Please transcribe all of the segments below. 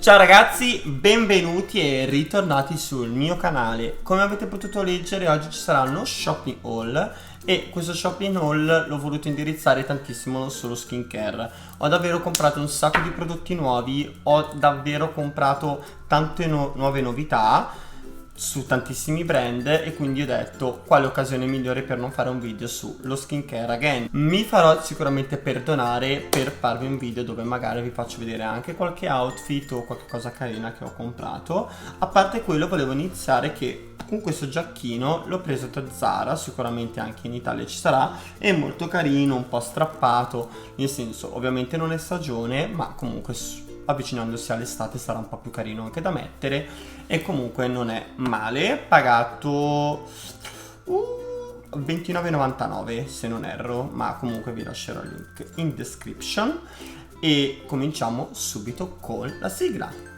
Ciao ragazzi, benvenuti e ritornati sul mio canale. Come avete potuto leggere, oggi ci sarà uno shopping haul e questo shopping haul l'ho voluto indirizzare tantissimo non solo skincare. Ho davvero comprato un sacco di prodotti nuovi, ho davvero comprato tante nuove novità su tantissimi brand e quindi ho detto quale occasione migliore per non fare un video sullo skincare again. Mi farò sicuramente perdonare per farvi un video dove magari vi faccio vedere anche qualche outfit o qualche cosa carina che ho comprato. A parte quello, volevo iniziare che con questo giacchino l'ho preso da Zara, sicuramente anche in Italia ci sarà, è molto carino, un po' strappato, nel senso ovviamente non è stagione, ma comunque avvicinandosi all'estate sarà un po' più carino anche da mettere e comunque non è male. Pagato 29,99 se non erro, ma comunque vi lascerò il link in description e cominciamo subito con la sigla.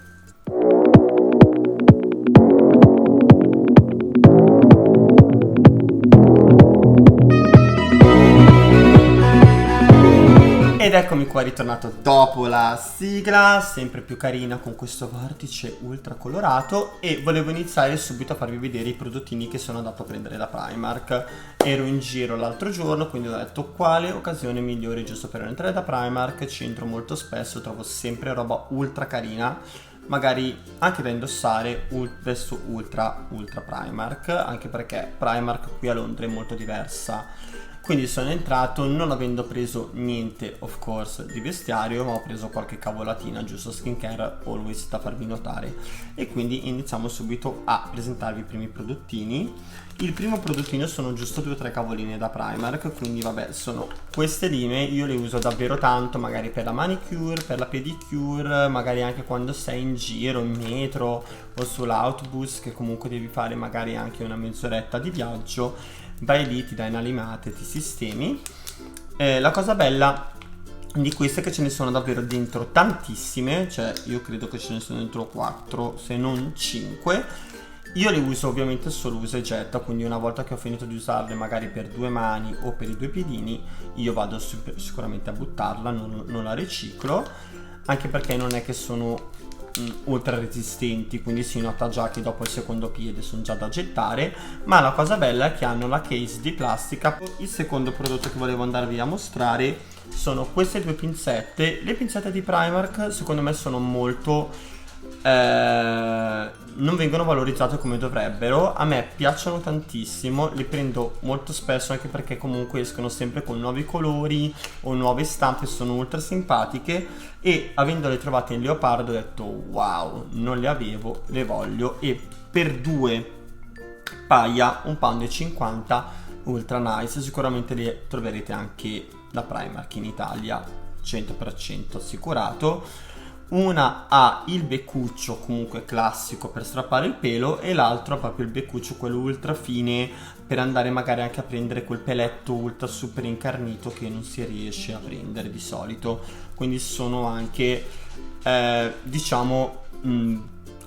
Ed eccomi qua ritornato dopo la sigla, sempre più carina con questo vortice ultra colorato, e volevo iniziare subito a farvi vedere i prodottini che sono andato a prendere da Primark. Ero in giro l'altro giorno, quindi ho detto quale occasione migliore giusto per entrare da Primark. Ci entro molto spesso, trovo sempre roba ultra carina, magari anche da indossare verso ultra Primark, anche perché Primark qui a Londra è molto diversa. Quindi sono entrato non avendo preso niente, of course, di vestiario, ma ho preso qualche cavolatina, giusto skincare, always da farvi notare. E quindi iniziamo subito a presentarvi i primi prodottini. Il primo prodottino sono giusto 2 o 3 cavoline da Primark, quindi vabbè, sono queste lime, io le uso davvero tanto, magari per la manicure, per la pedicure, magari anche quando sei in giro, in metro o sull'autobus, che comunque devi fare magari anche una mezz'oretta di viaggio. Vai lì, ti dai una limata e ti sistemi. La cosa bella di queste è che ce ne sono davvero dentro tantissime, cioè io credo che ce ne sono dentro 4 se non 5. Io le uso ovviamente solo usa e getta, quindi una volta che ho finito di usarle magari per 2 mani o per i 2 piedini io vado sicuramente a buttarla, non la riciclo, anche perché non è che sono ultra resistenti, quindi si nota già che dopo il secondo piede sono già da gettare. Ma la cosa bella è che hanno la case di plastica. Il secondo prodotto che volevo andarvi a mostrare sono queste 2 pinzette. Le pinzette di Primark secondo me sono molto non vengono valorizzate come dovrebbero. A me piacciono tantissimo, le prendo molto spesso anche perché comunque escono sempre con nuovi colori o nuove stampe, sono ultra simpatiche, e avendole trovate in leopardo ho detto wow, non le avevo, le voglio, e per 2 paia £1,50, ultra nice. Sicuramente le troverete anche da Primark in Italia, 100% assicurato. Una ha il beccuccio comunque classico per strappare il pelo e l'altro ha proprio il beccuccio, quello ultra fine, per andare magari anche a prendere quel peletto ultra super incarnito che non si riesce a prendere di solito. Quindi sono anche diciamo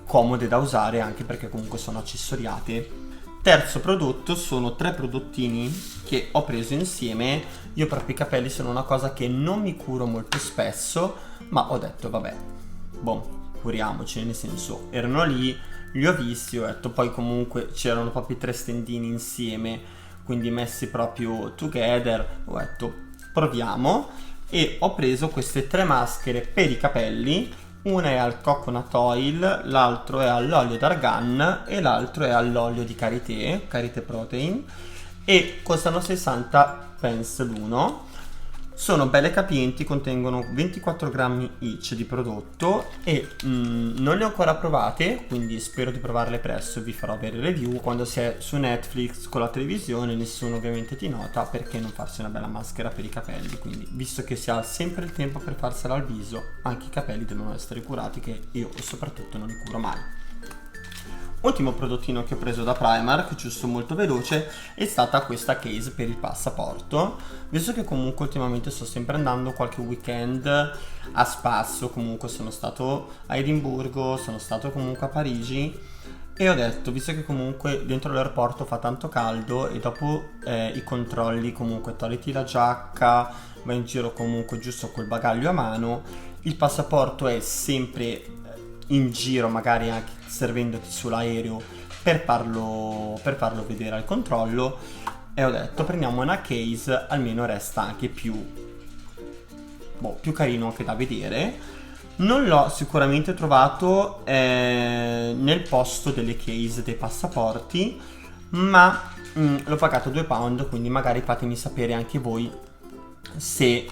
comode da usare, anche perché comunque sono accessoriate. Terzo prodotto sono 3 prodottini che ho preso insieme. Io proprio i capelli sono una cosa che non mi curo molto spesso, ma ho detto vabbè, boh, curiamoci, nel senso erano lì, li ho visti, ho detto, poi comunque c'erano proprio 3 stendini insieme, quindi messi proprio together, ho detto proviamo, e ho preso queste 3 maschere per i capelli. Una è al coconut oil, l'altro è all'olio d'argan e l'altro è all'olio di karité protein, e costano 60 pence l'uno. Sono belle capienti, contengono 24 grammi each di prodotto e non le ho ancora provate, quindi spero di provarle presto e vi farò avere review. Quando si è su Netflix con la televisione nessuno ovviamente ti nota, perché non farsi una bella maschera per i capelli, quindi visto che si ha sempre il tempo per farsela al viso, anche i capelli devono essere curati, che io soprattutto non li curo mai. Ultimo prodottino che ho preso da Primark, giusto molto veloce, è stata questa case per il passaporto. Visto che comunque ultimamente sto sempre andando qualche weekend a spasso, comunque sono stato a Edimburgo, sono stato comunque a Parigi, e ho detto, visto che comunque dentro l'aeroporto fa tanto caldo e dopo i controlli comunque togliti la giacca, vai in giro comunque giusto col bagaglio a mano, il passaporto è sempre in giro, magari anche servendoti sull'aereo per farlo vedere al controllo, e ho detto prendiamo una case, almeno resta anche più carino anche da vedere. Non l'ho sicuramente trovato nel posto delle case dei passaporti, ma l'ho pagato £2, quindi magari fatemi sapere anche voi se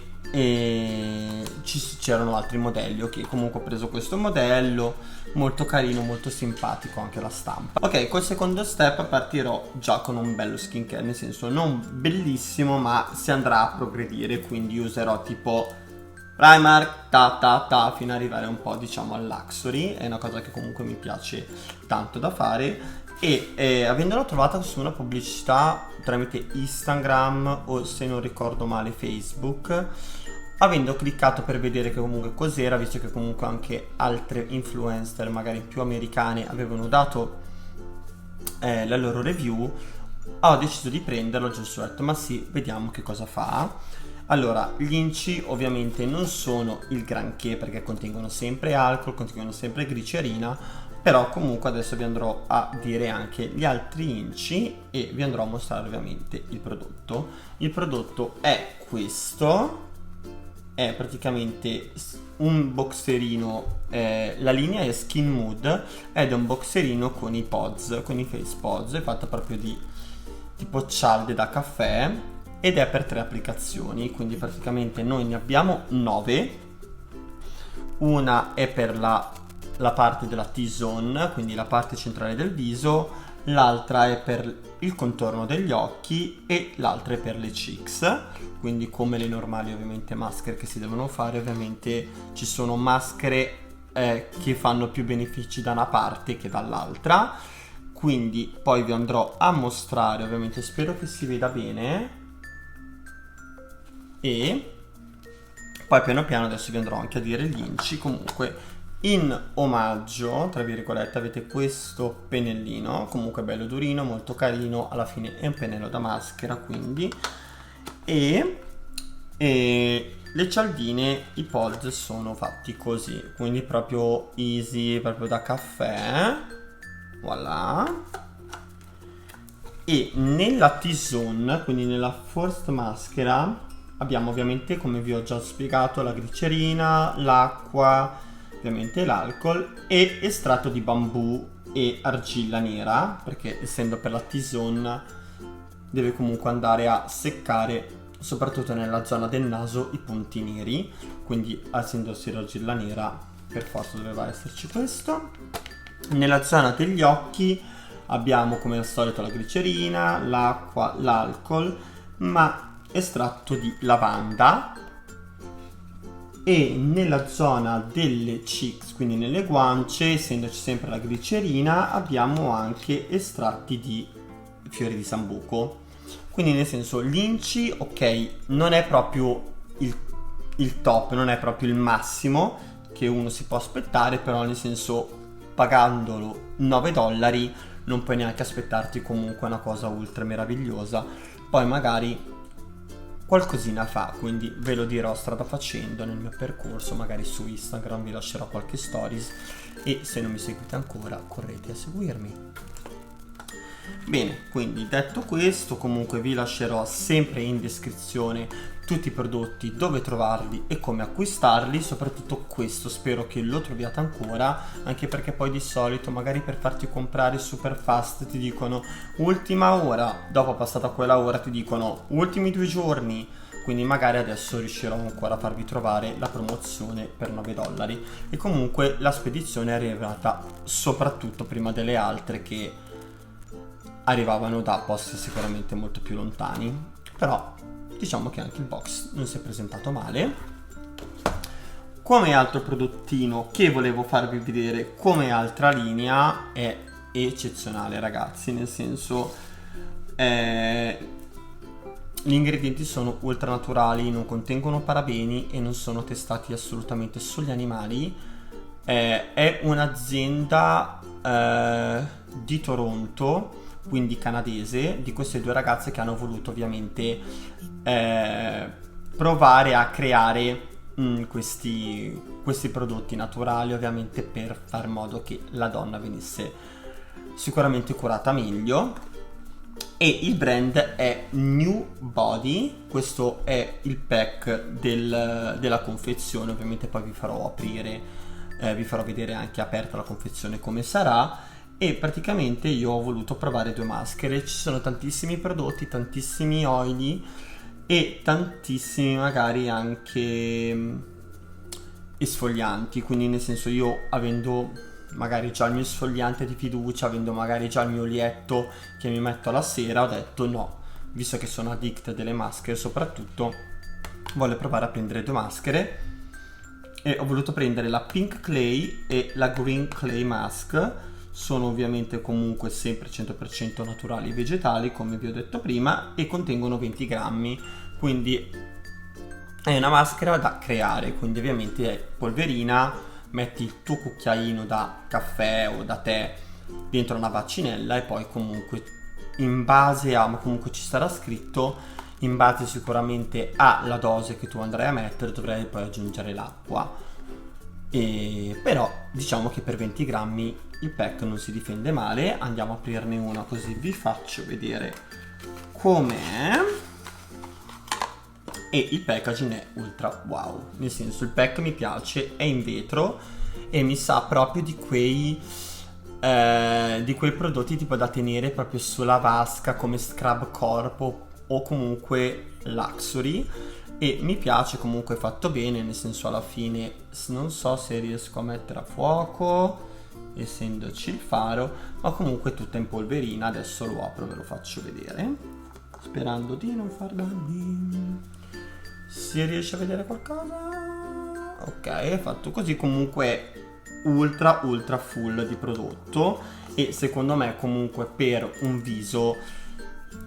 c'erano altri modelli. Ok, comunque ho preso questo modello, molto carino, molto simpatico anche la stampa. Ok, col secondo step partirò già con un bello skincare, nel senso non bellissimo, ma si andrà a progredire, quindi userò tipo primer, fino ad arrivare un po' diciamo al luxury. È una cosa che comunque mi piace tanto da fare, e avendola trovata su una pubblicità tramite Instagram o, se non ricordo male, Facebook, avendo cliccato per vedere che comunque cos'era, visto che comunque anche altre influencer magari più americane avevano dato la loro review, ho deciso di prenderlo. Giusto, ho detto ma sì, vediamo che cosa fa. Allora, gli inci ovviamente non sono il granché, perché contengono sempre alcol, contengono sempre glicerina, però comunque adesso vi andrò a dire anche gli altri inci e vi andrò a mostrare ovviamente il prodotto. Il prodotto è questo, è praticamente un boxerino, la linea è Skin Mood ed è un boxerino con i pods, con i face pods, è fatto proprio di tipo cialde da caffè, ed è per 3 applicazioni, quindi praticamente noi ne abbiamo 9. Una è per la parte della T-zone, quindi la parte centrale del viso, l'altra è per il contorno degli occhi e l'altra è per le cheeks, quindi come le normali ovviamente maschere che si devono fare. Ovviamente ci sono maschere che fanno più benefici da una parte che dall'altra, quindi poi vi andrò a mostrare, ovviamente spero che si veda bene, e poi piano piano adesso vi andrò anche a dire gli inci. Comunque in omaggio, tra virgolette, avete questo pennellino, comunque bello durino, molto carino, alla fine è un pennello da maschera, quindi, e le cialdine, i pod sono fatti così, quindi proprio easy, proprio da caffè, voilà. E nella T-zone, quindi nella first maschera, abbiamo ovviamente, come vi ho già spiegato, la glicerina, l'acqua, ovviamente l'alcol e estratto di bambù e argilla nera, perché essendo per la T-zone deve comunque andare a seccare soprattutto nella zona del naso i punti neri, quindi essendosi l'argilla nera per forza doveva esserci questo. Nella zona degli occhi abbiamo come al solito la glicerina, l'acqua, l'alcol, ma estratto di lavanda. E nella zona delle cheeks, quindi nelle guance, essendoci sempre la glicerina, abbiamo anche estratti di fiori di sambuco. Quindi nel senso, l'inci, ok, non è proprio il top, non è proprio il massimo che uno si può aspettare, però nel senso, pagandolo $9 non puoi neanche aspettarti comunque una cosa ultra meravigliosa. Poi magari qualcosina fa, quindi ve lo dirò strada facendo nel mio percorso, magari su Instagram vi lascerò qualche stories, e se non mi seguite ancora correte a seguirmi. Bene, quindi detto questo, comunque vi lascerò sempre in descrizione tutti i prodotti, dove trovarli e come acquistarli. Soprattutto questo spero che lo troviate ancora, anche perché poi di solito magari per farti comprare super fast ti dicono ultima ora, dopo passata quella ora ti dicono ultimi 2 giorni, quindi magari adesso riuscirò ancora a farvi trovare la promozione per $9. E comunque la spedizione è arrivata soprattutto prima delle altre, che arrivavano da posti sicuramente molto più lontani, però diciamo che anche il box non si è presentato male. Come altro prodottino che volevo farvi vedere come altra linea, è eccezionale ragazzi, nel senso gli ingredienti sono ultra naturali, non contengono parabeni e non sono testati assolutamente sugli animali. È un'azienda di Toronto, quindi canadese, di queste 2 ragazze che hanno voluto ovviamente provare a creare questi prodotti naturali, ovviamente per far in modo che la donna venisse sicuramente curata meglio. E il brand è New Body, questo è il pack della confezione, ovviamente poi vi farò aprire, vi farò vedere anche aperta la confezione come sarà. E praticamente io ho voluto provare 2 maschere, ci sono tantissimi prodotti, tantissimi oli e tantissimi magari anche esfolianti, quindi nel senso, io avendo magari già il mio esfoliante di fiducia, avendo magari già il mio olietto che mi metto alla sera, ho detto no, visto che sono addict delle maschere soprattutto, voglio provare a prendere 2 maschere e ho voluto prendere la Pink Clay e la Green Clay Mask. Sono ovviamente comunque sempre 100% naturali e vegetali, come vi ho detto prima, e contengono 20 grammi, quindi è una maschera da creare, quindi ovviamente è polverina, metti il tuo cucchiaino da caffè o da tè dentro una bacinella e poi comunque in base a, ma comunque ci sarà scritto, in base sicuramente alla dose che tu andrai a mettere, dovrai poi aggiungere l'acqua. E però diciamo che per 20 grammi il pack non si difende male. Andiamo a aprirne una così vi faccio vedere com'è. E il packaging è ultra wow, nel senso, il pack mi piace, è in vetro e mi sa proprio di quei prodotti tipo da tenere proprio sulla vasca come Scrub Corpo o comunque Luxury, e mi piace, comunque fatto bene, nel senso, alla fine non so se riesco a mettere a fuoco essendoci il faro, ma comunque tutta in polverina. Adesso lo apro, ve lo faccio vedere sperando di non far danni. Si riesce a vedere qualcosa? Ok, è fatto così. Comunque è ultra full di prodotto e secondo me comunque per un viso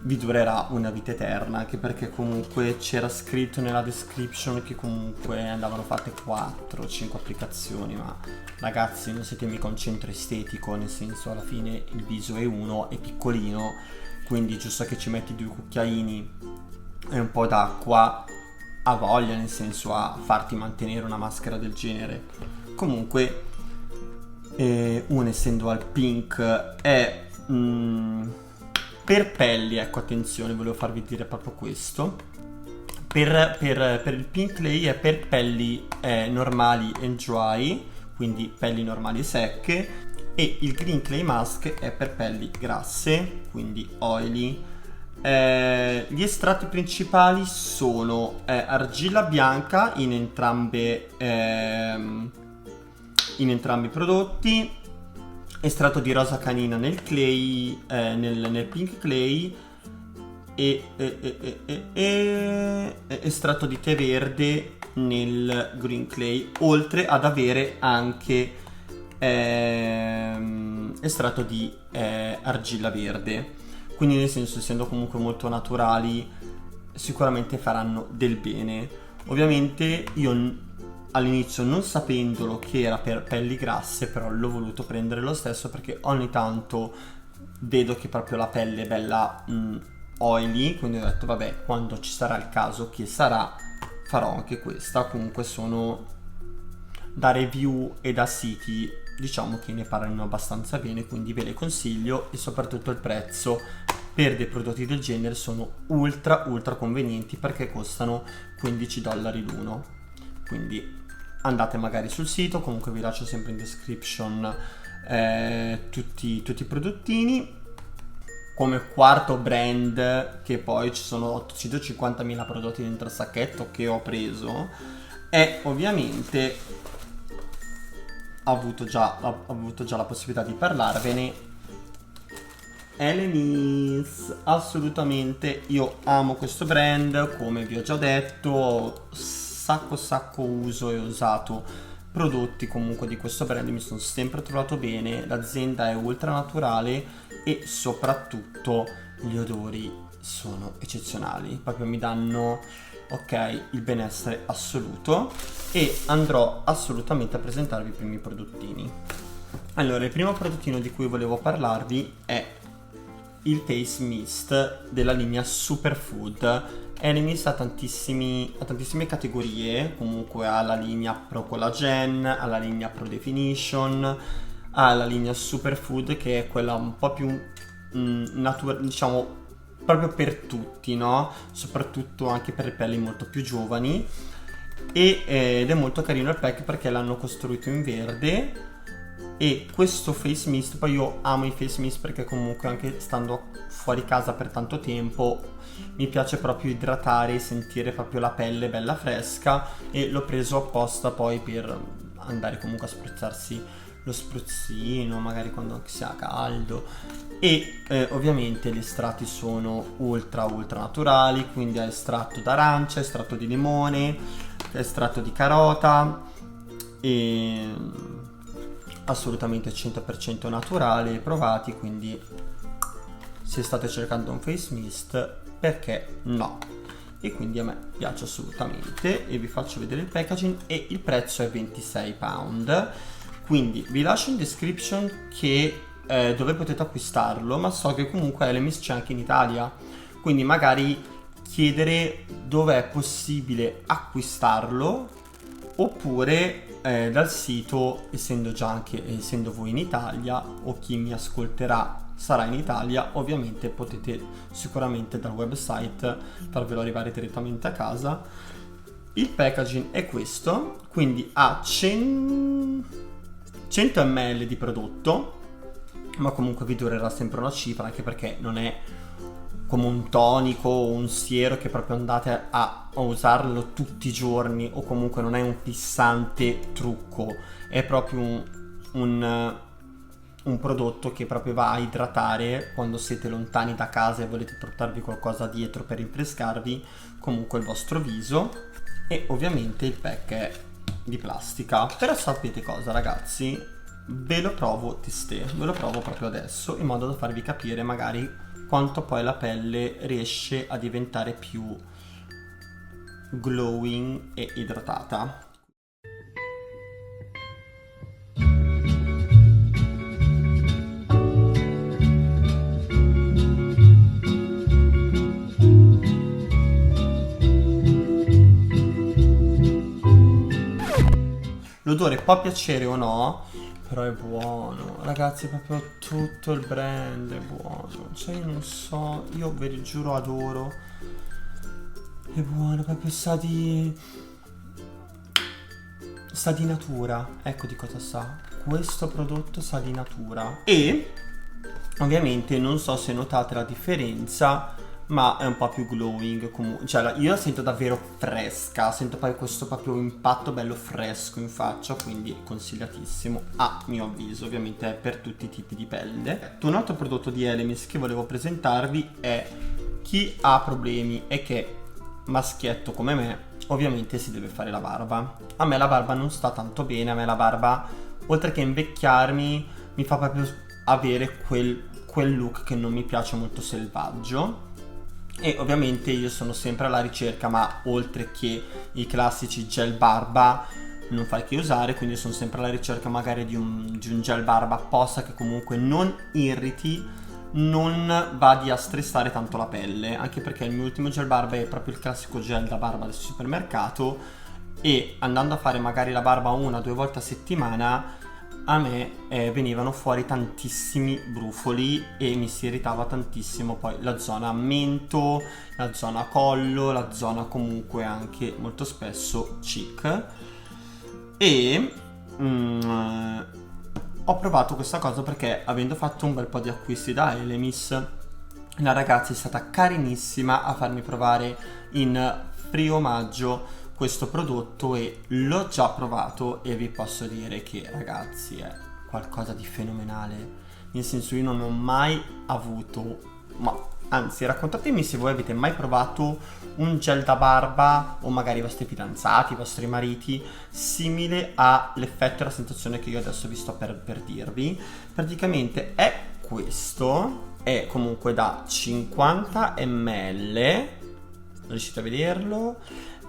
vi durerà una vita eterna, anche perché comunque c'era scritto nella description che comunque andavano fatte 4-5 applicazioni, ma ragazzi non siete mica un centro estetico, nel senso, alla fine il viso è uno, è piccolino, quindi giusto che ci metti 2 cucchiaini e un po' d'acqua ha voglia, nel senso, a farti mantenere una maschera del genere. Comunque un essendo al pink è per pelli, ecco, attenzione, volevo farvi dire proprio questo. Per il Pink Clay è per pelli normali e dry, quindi pelli normali e secche, e il Green Clay Mask è per pelli grasse, quindi oily. Gli estratti principali sono argilla bianca in entrambi i prodotti, estratto di rosa canina nel clay, nel pink clay, e estratto di tè verde nel green clay, oltre ad avere anche estratto di argilla verde. Quindi, nel senso, essendo comunque molto naturali, sicuramente faranno del bene. Ovviamente io all'inizio, non sapendolo che era per pelli grasse, però l'ho voluto prendere lo stesso perché ogni tanto vedo che proprio la pelle è bella oily, quindi ho detto vabbè, quando ci sarà il caso, che sarà, farò anche questa. Comunque sono da review e da siti, diciamo che ne parlano abbastanza bene, quindi ve le consiglio, e soprattutto il prezzo per dei prodotti del genere sono ultra convenienti perché costano $15 l'uno. Quindi andate magari sul sito, comunque vi lascio sempre in description tutti i prodottini. Come quarto brand, che poi ci sono 850.000 prodotti dentro il sacchetto che ho preso, è ovviamente, ho avuto già la possibilità di parlarvene, Elemis. Assolutamente, io amo questo brand, come vi ho già detto, sacco uso e ho usato prodotti comunque di questo brand, mi sono sempre trovato bene, l'azienda è ultra naturale e soprattutto gli odori sono eccezionali, proprio mi danno il benessere assoluto, e andrò assolutamente a presentarvi i primi prodottini. Allora, il primo prodottino di cui volevo parlarvi è il Face Mist della linea Superfood. Elemis ha tantissime categorie, comunque ha la linea Pro Collagen, ha la linea Pro Definition, ha la linea Superfood che è quella un po' più diciamo proprio per tutti, no? Soprattutto anche per le pelli molto più giovani. Ed è molto carino il pack perché l'hanno costruito in verde. E questo face mist, poi io amo i face mist perché comunque anche stando fuori casa per tanto tempo mi piace proprio idratare e sentire proprio la pelle bella fresca, e l'ho preso apposta poi per andare comunque a spruzzarsi lo spruzzino magari quando si ha caldo. E ovviamente gli estratti sono ultra naturali, quindi ha estratto d'arancia, estratto di limone, estratto di carota, e assolutamente 100% naturali e provati, quindi se state cercando un face mist, perché no? E quindi a me piace assolutamente, e vi faccio vedere il packaging, e il prezzo è 26 pound. Quindi vi lascio in description che dove potete acquistarlo, ma so che comunque Elemis c'è anche in Italia, quindi magari chiedere dove è possibile acquistarlo, oppure dal sito, essendo voi in Italia o chi mi ascolterà sarà in Italia, ovviamente potete sicuramente dal website farvelo arrivare direttamente a casa. Il packaging è questo, quindi ha 100 ml di prodotto, ma comunque vi durerà sempre una cifra, anche perché non è come un tonico o un siero che proprio andate a usarlo tutti i giorni, o comunque non è un fissante trucco, è proprio un prodotto che proprio va a idratare quando siete lontani da casa e volete portarvi qualcosa dietro per rinfrescarvi comunque il vostro viso. E ovviamente il pack è di plastica. Però sapete cosa, ragazzi? Ve lo provo proprio adesso, in modo da farvi capire magari quanto poi la pelle riesce a diventare più glowing e idratata. L'odore può piacere o no, però è buono, ragazzi, proprio tutto il brand è buono, cioè io non so, io ve lo giuro adoro, è buono, proprio sa di natura, ecco di cosa sa, questo prodotto sa di natura. E ovviamente non so se notate la differenza, ma è un po' più glowing comunque, cioè io la sento davvero fresca, sento poi questo proprio impatto bello fresco in faccia, quindi consigliatissimo a mio avviso, ovviamente è per tutti i tipi di pelle. Un altro prodotto di Elemis che volevo presentarvi è chi ha problemi e che maschietto come me ovviamente si deve fare la barba. A me la barba non sta tanto bene, a me la barba oltre che invecchiarmi mi fa proprio avere quel look che non mi piace, molto selvaggio. E ovviamente io sono sempre alla ricerca, ma oltre che i classici gel barba non fai che usare, quindi sono sempre alla ricerca magari di un gel barba apposta che comunque non irriti, non vadi a stressare tanto la pelle, anche perché il mio ultimo gel barba è proprio il classico gel da barba del supermercato, e andando a fare magari la barba 1 o 2 volte a settimana a me venivano fuori tantissimi brufoli e mi si irritava tantissimo poi la zona mento, la zona collo, la zona comunque anche molto spesso cheek. E ho provato questa cosa perché, avendo fatto un bel po' di acquisti da Elemis, la ragazza è stata carinissima a farmi provare in free omaggio questo prodotto, e l'ho già provato e vi posso dire che, ragazzi, è qualcosa di fenomenale. Nel senso, io non ho mai avuto, ma anzi, raccontatemi se voi avete mai provato un gel da barba, o magari i vostri fidanzati, i vostri mariti, simile all'effetto e alla sensazione che io adesso vi sto per dirvi. Praticamente è questo, è comunque da 50 ml, riuscite a vederlo?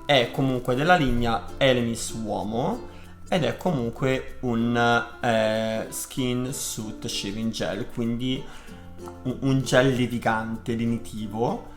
È comunque della linea Elemis Uomo, ed è comunque un skin suit shaving gel, quindi un gel levigante, lenitivo,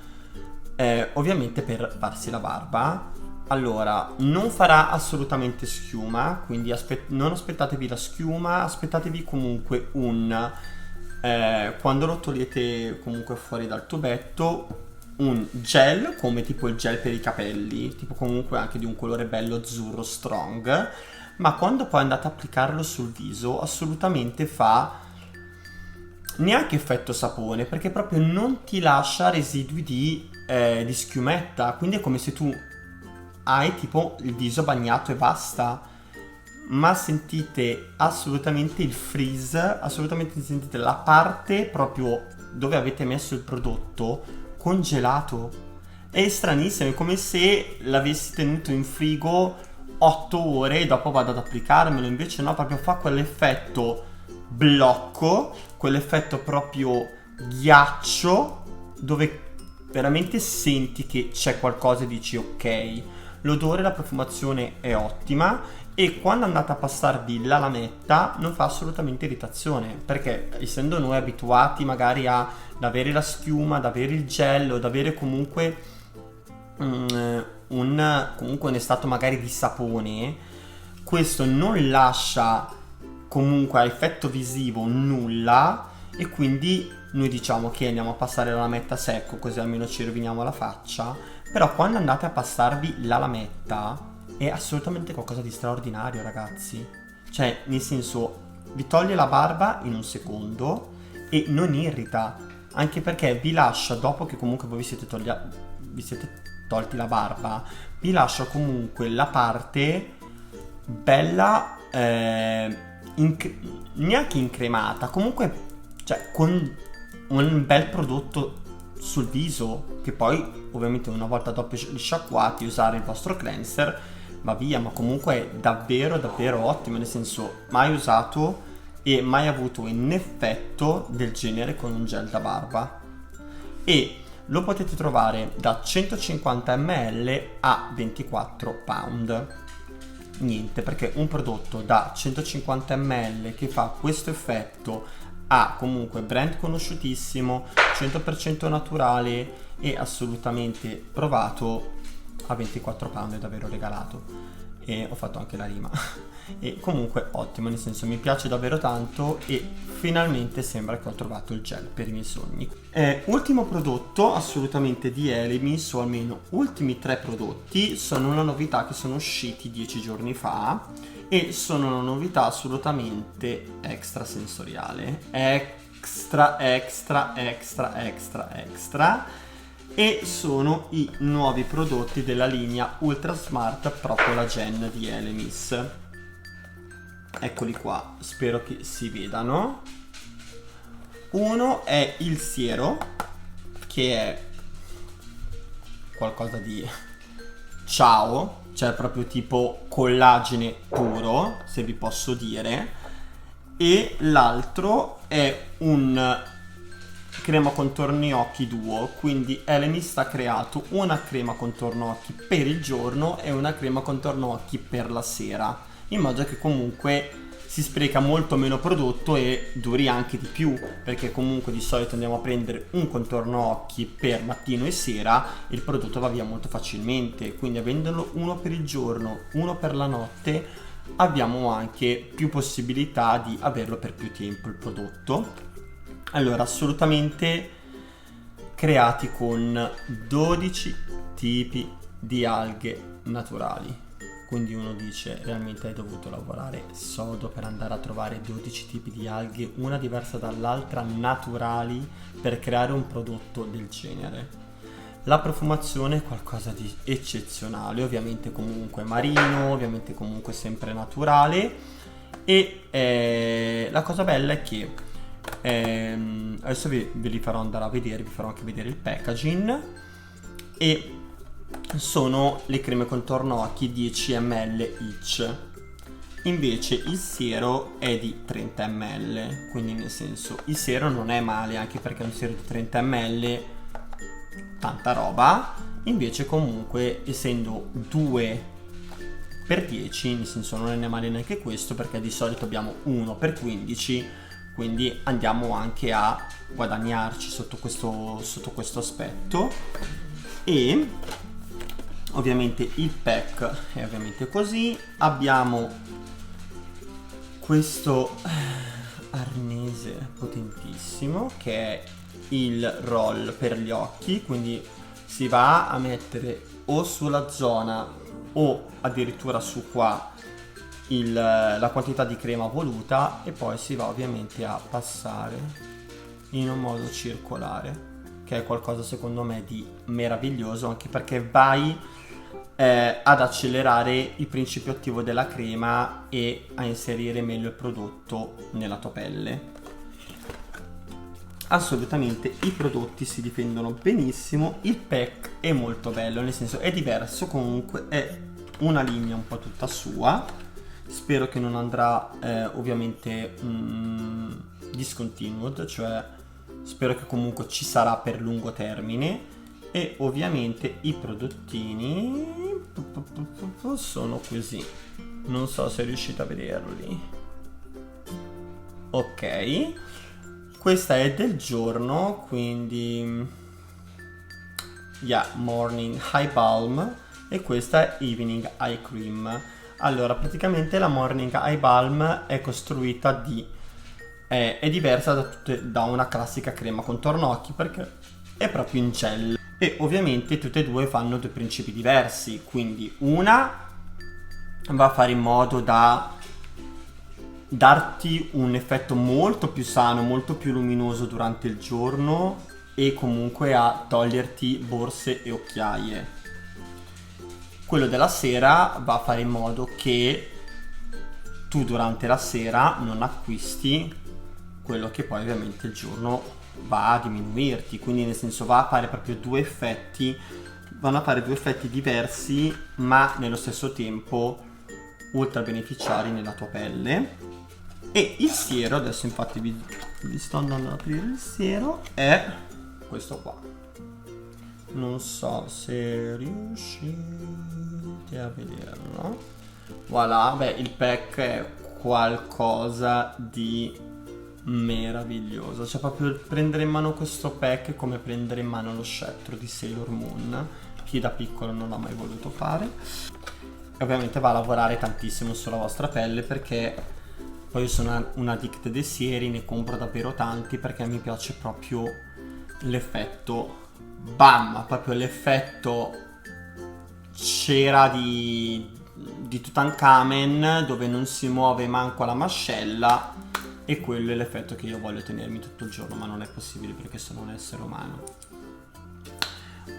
ovviamente per farsi la barba. Allora, non farà assolutamente schiuma, quindi non aspettatevi la schiuma, aspettatevi comunque quando lo togliete comunque fuori dal tubetto, un gel, come tipo il gel per i capelli, tipo comunque anche di un colore bello azzurro strong, ma quando poi andate a applicarlo sul viso, assolutamente fa neanche effetto sapone, perché proprio non ti lascia residui di schiumetta, quindi è come se tu hai tipo il viso bagnato e basta, ma sentite assolutamente il freeze, assolutamente sentite la parte proprio dove avete messo il prodotto congelato. È stranissimo, è come se l'avessi tenuto in frigo 8 ore e dopo vado ad applicarmelo, invece no, proprio fa quell'effetto blocco, quell'effetto proprio ghiaccio, dove veramente senti che c'è qualcosa e dici ok. L'odore e la profumazione è ottima e quando andate a passarvi la lametta non fa assolutamente irritazione, perché essendo noi abituati magari ad avere la schiuma, ad avere il gel, ad avere comunque comunque un estratto magari di sapone, questo non lascia comunque a effetto visivo nulla e quindi noi diciamo che andiamo a passare la lametta secco così almeno ci roviniamo la faccia, però quando andate a passarvi la lametta è assolutamente qualcosa di straordinario, ragazzi. Cioè, nel senso, vi toglie la barba in un secondo e non irrita, anche perché vi lascia, dopo che comunque voi vi siete tolti la barba, vi lascia comunque la parte bella, neanche incremata, comunque, cioè, con un bel prodotto sul viso, che poi ovviamente una volta dopo li sciacquati usare il vostro cleanser va via, ma comunque è davvero davvero ottimo, nel senso mai usato e mai avuto un effetto del genere con un gel da barba. E lo potete trovare da 150 ml a 24 pound. Niente, perché un prodotto da 150 ml che fa questo effetto ha comunque brand conosciutissimo, 100% naturale e assolutamente provato, a 24 pound è davvero regalato. E ho fatto anche la rima. E comunque ottimo, nel senso mi piace davvero tanto e finalmente sembra che ho trovato il gel per i miei sogni. Ultimo prodotto assolutamente di Elemis, o almeno ultimi 3 prodotti, sono una novità che sono usciti 10 giorni fa e sono una novità assolutamente extrasensoriale, extra e sono i nuovi prodotti della linea Ultra Smart Pro Collagen di Elemis. Eccoli qua, spero che si vedano. Uno è il siero, che è qualcosa di ciao, cioè proprio tipo collagene puro, se vi posso dire, e l'altro è un crema contorno occhi duo, quindi Elemis ha creato una crema contorno occhi per il giorno e una crema contorno occhi per la sera, in modo che comunque si spreca molto meno prodotto e duri anche di più, perché comunque di solito andiamo a prendere un contorno occhi per mattino e sera e il prodotto va via molto facilmente, quindi avendolo uno per il giorno, uno per la notte, abbiamo anche più possibilità di averlo per più tempo il prodotto. Allora, assolutamente creati con 12 tipi di alghe naturali. Quindi uno dice, realmente hai dovuto lavorare sodo per andare a trovare 12 tipi di alghe, una diversa dall'altra, naturali, per creare un prodotto del genere. La profumazione è qualcosa di eccezionale, ovviamente comunque marino, ovviamente comunque sempre naturale. E la cosa bella è che adesso ve li farò andare a vedere, vi farò anche vedere il packaging, e sono le creme contorno occhi 10 ml each, invece il siero è di 30 ml, quindi nel senso il siero non è male, anche perché un siero di 30 ml tanta roba, invece comunque essendo 2 per 10, nel senso non è ne male neanche questo, perché di solito abbiamo 1 per 15, quindi andiamo anche a guadagnarci sotto questo aspetto. E ovviamente il pack è ovviamente così. Abbiamo questo arnese potentissimo che è il roll per gli occhi, quindi si va a mettere o sulla zona o addirittura su qua la quantità di crema voluta, e poi si va ovviamente a passare in un modo circolare, che è qualcosa secondo me di meraviglioso, anche perché vai ad accelerare il principio attivo della crema e a inserire meglio il prodotto nella tua pelle. Assolutamente i prodotti si difendono benissimo, il pack è molto bello, nel senso è diverso, comunque è una linea un po' tutta sua. Spero che non andrà ovviamente discontinued, cioè spero che comunque ci sarà per lungo termine. E ovviamente i prodottini sono così, non so se riuscite a vederli. Ok, questa è del giorno, quindi Morning Eye Balm, e questa è Evening Eye Cream. Allora, praticamente la Morning Eye Balm è costruita è diversa da una classica crema contorno occhi, perché è proprio in gel. E ovviamente tutte e due fanno due principi diversi, quindi una va a fare in modo da darti un effetto molto più sano, molto più luminoso durante il giorno, e comunque a toglierti borse e occhiaie. Quello della sera va a fare in modo che tu durante la sera non acquisti quello che poi ovviamente il giorno va a diminuirti, quindi nel senso va a fare proprio vanno a fare due effetti diversi, ma nello stesso tempo ultra beneficiari nella tua pelle. E il siero, adesso infatti vi sto andando ad aprire il siero, è questo qua. Non so se riuscite a vederlo. Voilà, beh, il pack è qualcosa di meraviglioso, cioè proprio prendere in mano questo pack è come prendere in mano lo scettro di Sailor Moon, chi da piccolo non l'ha mai voluto fare. E ovviamente va a lavorare tantissimo sulla vostra pelle, perché poi io sono un addict dei sieri, ne compro davvero tanti perché mi piace proprio l'effetto bam, proprio l'effetto cera di Tutankhamen, dove non si muove manco la mascella. E quello è l'effetto che io voglio tenermi tutto il giorno, ma non è possibile perché sono un essere umano.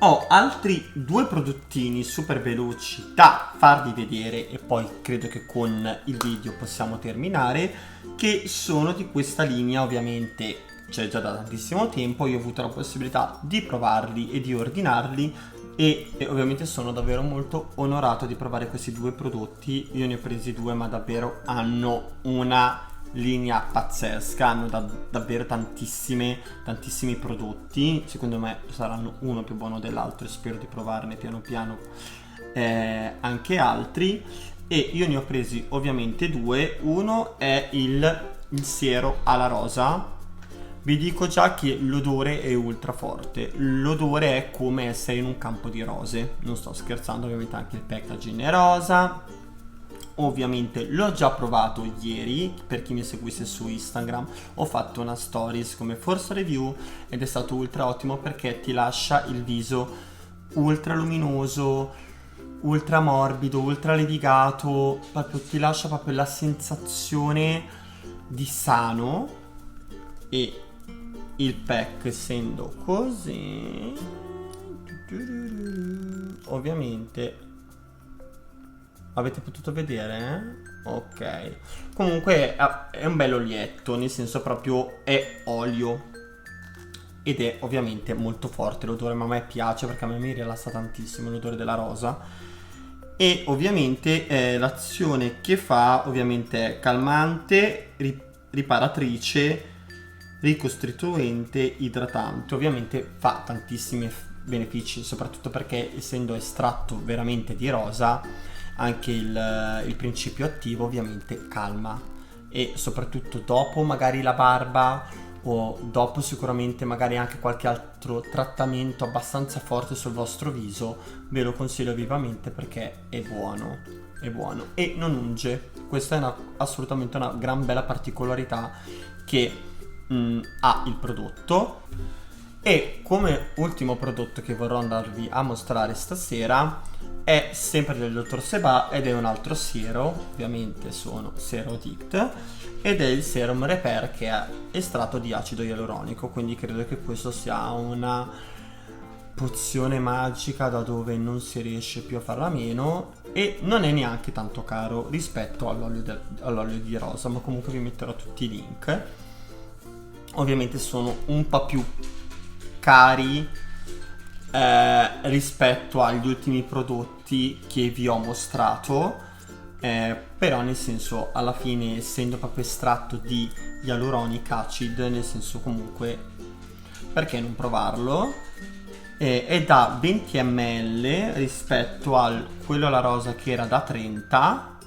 Ho altri due prodottini super veloci da farvi vedere, e poi credo che con il video possiamo terminare, che sono di questa linea. Ovviamente c'è già da tantissimo tempo, io ho avuto la possibilità di provarli e di ordinarli, e ovviamente sono davvero molto onorato di provare questi due prodotti. Io ne ho presi due, ma davvero hanno una linea pazzesca, hanno davvero tantissimi prodotti, secondo me saranno uno più buono dell'altro, e spero di provarne piano piano anche altri. E io ne ho presi ovviamente due. Uno è il siero alla rosa. Vi dico già che l'odore è ultra forte, l'odore è come essere in un campo di rose, non sto scherzando. Ovviamente anche il packaging è rosa. Ovviamente l'ho già provato ieri, per chi mi seguisse su Instagram ho fatto una stories come first review, ed è stato ultra ottimo perché ti lascia il viso ultra luminoso, ultra morbido, ultra levigato, proprio ti lascia proprio la sensazione di sano. E il pack, essendo così, ovviamente avete potuto vedere? Ok. Comunque è un bel olietto, nel senso proprio è olio, ed è ovviamente molto forte l'odore, ma a me piace perché a me mi rilassa tantissimo l'odore della rosa. E ovviamente l'azione che fa ovviamente è calmante, riparatrice, ricostituente, idratante. Ovviamente fa tantissimi benefici, soprattutto perché essendo estratto veramente di rosa, anche il principio attivo ovviamente calma, e soprattutto dopo magari la barba o dopo sicuramente magari anche qualche altro trattamento abbastanza forte sul vostro viso, ve lo consiglio vivamente perché è buono e non unge. Questa è assolutamente una gran bella particolarità che ha il prodotto. E come ultimo prodotto che vorrò andarvi a mostrare stasera è sempre del Dr. Sebà ed è un altro siero, ovviamente sono Sero Addict, ed è il Serum Repair che è estratto di acido ialuronico, quindi credo che questo sia una pozione magica da dove non si riesce più a farla a meno, e non è neanche tanto caro rispetto all'olio di rosa, ma comunque vi metterò tutti i link. Ovviamente sono un po' più cari rispetto agli ultimi prodotti che vi ho mostrato, però nel senso, alla fine, essendo proprio estratto di hyaluronic acid, nel senso, comunque perché non provarlo. È da 20 ml rispetto al quello alla rosa che era da 30,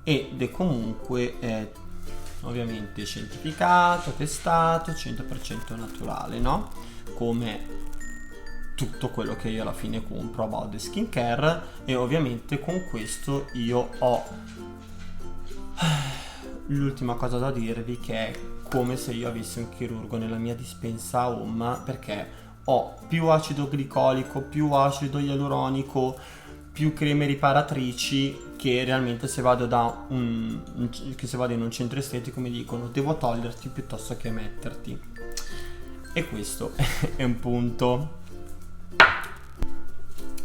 ed è comunque ovviamente scientificato, testato, 100% naturale, no? Come tutto quello che io alla fine compro a Body Skincare. E ovviamente con questo io ho l'ultima cosa da dirvi, che è come se io avessi un chirurgo nella mia dispensa home, perché ho più acido glicolico, più acido ialuronico, più creme riparatrici, che realmente se vado in un centro estetico mi dicono devo toglierti piuttosto che metterti. E questo è un punto.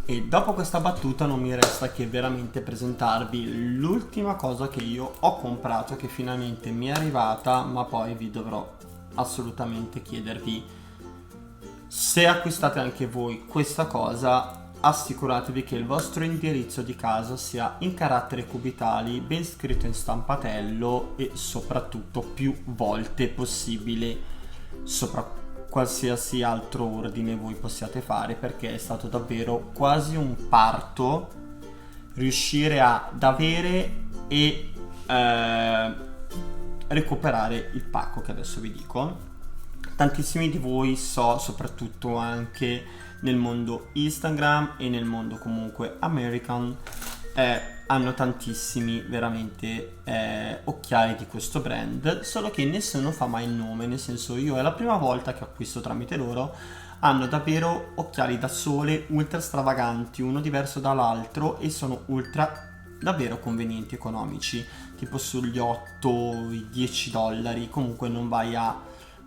E dopo questa battuta non mi resta che veramente presentarvi l'ultima cosa che io ho comprato, che finalmente mi è arrivata, ma poi vi dovrò assolutamente chiedervi: se acquistate anche voi questa cosa, assicuratevi che il vostro indirizzo di casa sia in caratteri cubitali, ben scritto in stampatello e soprattutto più volte possibile, sopra qualsiasi altro ordine voi possiate fare, perché è stato davvero quasi un parto riuscire ad avere e recuperare il pacco che adesso vi dico. Tantissimi di voi, so, soprattutto anche nel mondo Instagram e nel mondo comunque American, hanno tantissimi veramente occhiali di questo brand, solo che nessuno fa mai il nome, nel senso, io è la prima volta che acquisto tramite loro. Hanno davvero occhiali da sole ultra stravaganti, uno diverso dall'altro, e sono ultra davvero convenienti, economici, tipo sugli 8, i 10 dollari, comunque non vai a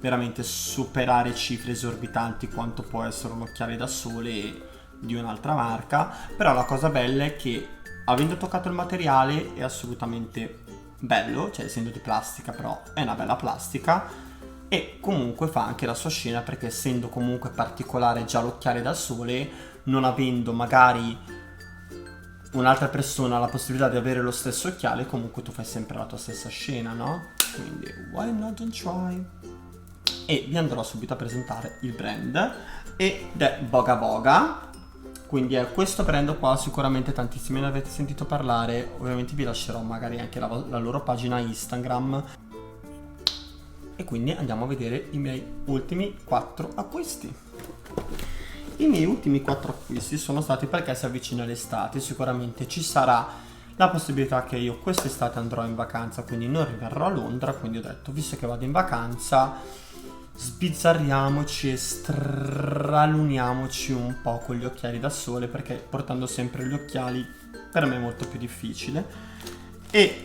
veramente superare cifre esorbitanti quanto può essere un occhiale da sole di un'altra marca. Però la cosa bella è che, avendo toccato il materiale, è assolutamente bello, cioè essendo di plastica, però è una bella plastica, e comunque fa anche la sua scena, perché essendo comunque particolare già l'occhiale da sole, non avendo magari un'altra persona la possibilità di avere lo stesso occhiale, comunque tu fai sempre la tua stessa scena, no? Quindi why not don't try? E vi andrò subito a presentare il brand, ed è Boga Boga. Quindi è questo brand qua, sicuramente tantissimi ne avete sentito parlare, ovviamente vi lascerò magari anche la loro pagina Instagram. E quindi andiamo a vedere i miei ultimi 4 acquisti. I miei ultimi 4 acquisti sono stati perché si avvicina l'estate, sicuramente ci sarà la possibilità che io quest'estate andrò in vacanza, quindi non rimarrò a Londra, quindi ho detto, visto che vado in vacanza, sbizzarriamoci e straluniamoci un po' con gli occhiali da sole, perché portando sempre gli occhiali per me è molto più difficile, e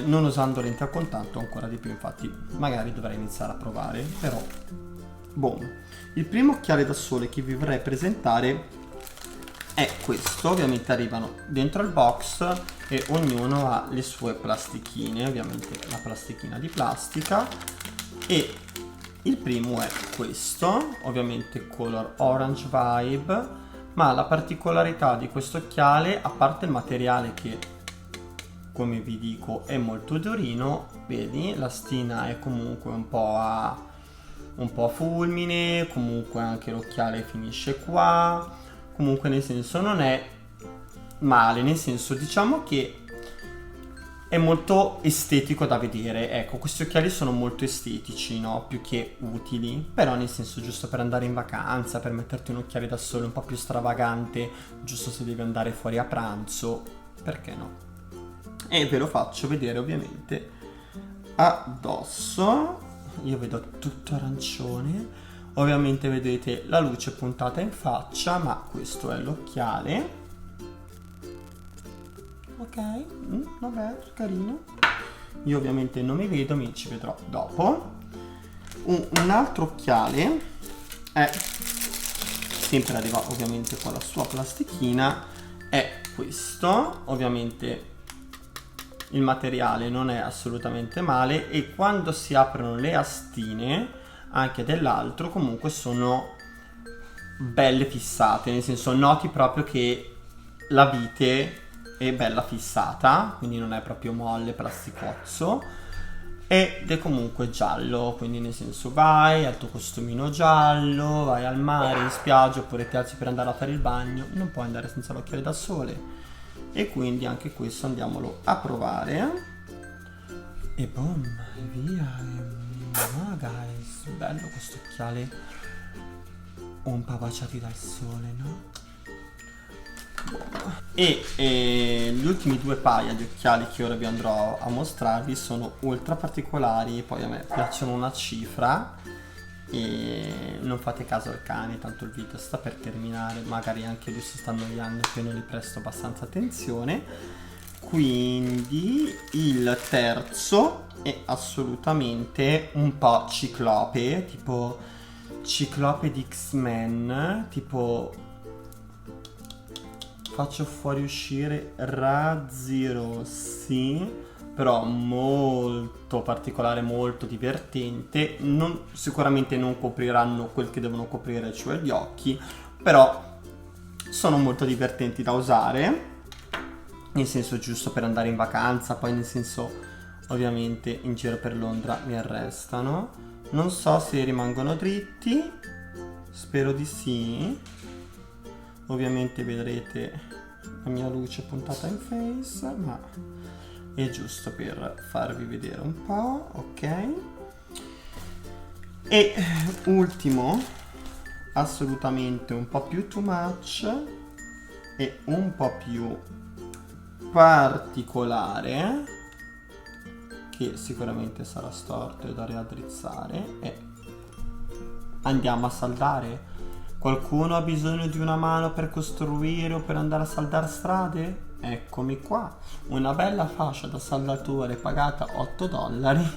non usando lenti a contatto ancora di più, infatti magari dovrei iniziare a provare. Però boom, il primo occhiale da sole che vi vorrei presentare è questo. Ovviamente arrivano dentro il box e ognuno ha le sue plastichine, ovviamente la plastichina di plastica, e il primo è questo, ovviamente color orange vibe, ma la particolarità di questo occhiale, a parte il materiale che, come vi dico, è molto durino, vedi, la stina è comunque un po' a fulmine, comunque anche l'occhiale finisce qua, comunque nel senso non è male, nel senso, diciamo che è molto estetico da vedere. Ecco, questi occhiali sono molto estetici, no? Più che utili, però nel senso giusto per andare in vacanza, per metterti un occhiale da sole un po' più stravagante, giusto se devi andare fuori a pranzo, perché no? E ve lo faccio vedere ovviamente addosso. Io vedo tutto arancione. Ovviamente vedete la luce puntata in faccia, ma questo è l'occhiale. Ok, vabbè, carino. Io ovviamente non mi vedo, mi ci vedrò dopo. Un altro occhiale è, sempre arriva ovviamente con la sua plastichina, è questo. Ovviamente il materiale non è assolutamente male e quando si aprono le astine anche dell'altro comunque sono belle fissate, nel senso noti proprio che la vite è bella fissata, quindi non è proprio molle plasticozzo, ed è comunque giallo, quindi nel senso vai al tuo costumino giallo, vai al mare, in spiaggia, oppure ti alzi per andare a fare il bagno, non puoi andare senza l'occhiale da sole, e quindi anche questo andiamolo a provare e boom, e via. Ah guys, bello questo occhiale un po' baciati dal sole, no? E gli ultimi due paia di occhiali che ora vi andrò a mostrarvi sono ultra particolari, poi a me piacciono una cifra e non fate caso al cane, tanto il video sta per terminare, magari anche lui si sta annoiando che non gli presto abbastanza attenzione. Quindi il terzo è assolutamente un po' ciclope, tipo ciclope di X-Men, tipo faccio fuoriuscire razzi rossi, però molto particolare, molto divertente. Sicuramente non copriranno quel che devono coprire, cioè gli occhi, però sono molto divertenti da usare, nel senso giusto per andare in vacanza, poi nel senso ovviamente in giro per Londra mi arrestano. Non so se rimangono dritti, spero di sì. Ovviamente vedrete la mia luce puntata in face, ma è giusto per farvi vedere un po', ok? E ultimo, assolutamente un po' più too much e un po' più particolare, che sicuramente sarà storto e da raddrizzare, e andiamo a saldare. Qualcuno ha bisogno di una mano per costruire o per andare a saldare strade? Eccomi qua, una bella fascia da saldatore pagata $8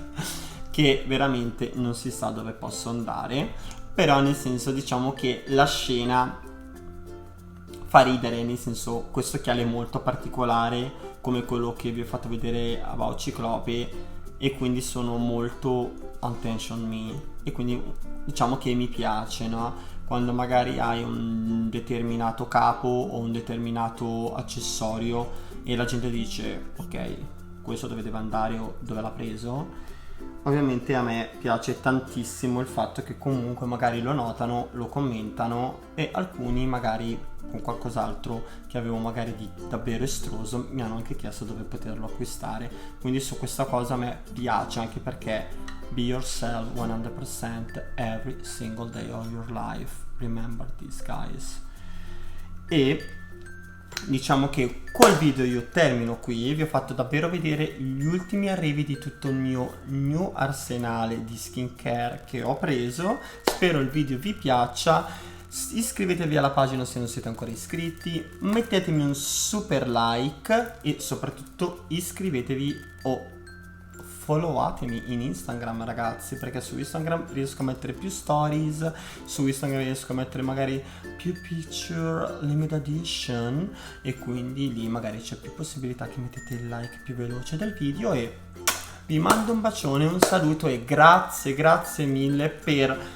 che veramente non si sa dove posso andare, però nel senso diciamo che la scena fa ridere, nel senso questo occhiale è molto particolare come quello che vi ho fatto vedere About Ciclope e quindi sono molto attention me e quindi diciamo che mi piace, no? Quando magari hai un determinato capo o un determinato accessorio e la gente dice ok, questo dove deve andare o dove l'ha preso. Ovviamente a me piace tantissimo il fatto che comunque magari lo notano, lo commentano e alcuni magari con qualcos'altro che avevo magari di davvero estroso mi hanno anche chiesto dove poterlo acquistare, quindi su questa cosa a me piace, anche perché be yourself 100% every single day of your life, remember this guys. E diciamo che col video io termino qui, vi ho fatto davvero vedere gli ultimi arrivi di tutto il mio new arsenale di skincare che ho preso, spero il video vi piaccia. Iscrivetevi alla pagina se non siete ancora iscritti, mettetemi un super like e soprattutto iscrivetevi o followatemi in Instagram ragazzi, perché su Instagram riesco a mettere più stories, su Instagram riesco a mettere magari più picture limited edition e quindi lì magari c'è più possibilità che mettete il like più veloce del video. E vi mando un bacione, un saluto e grazie mille per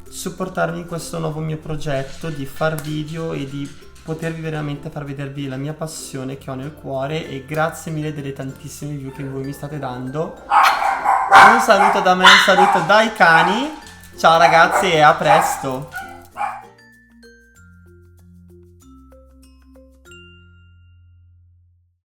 supportarmi in questo nuovo mio progetto di far video e di potervi veramente far vedervi la mia passione che ho nel cuore, e grazie mille delle tantissime view che voi mi state dando. Un saluto da me, un saluto dai cani, ciao ragazzi e a presto.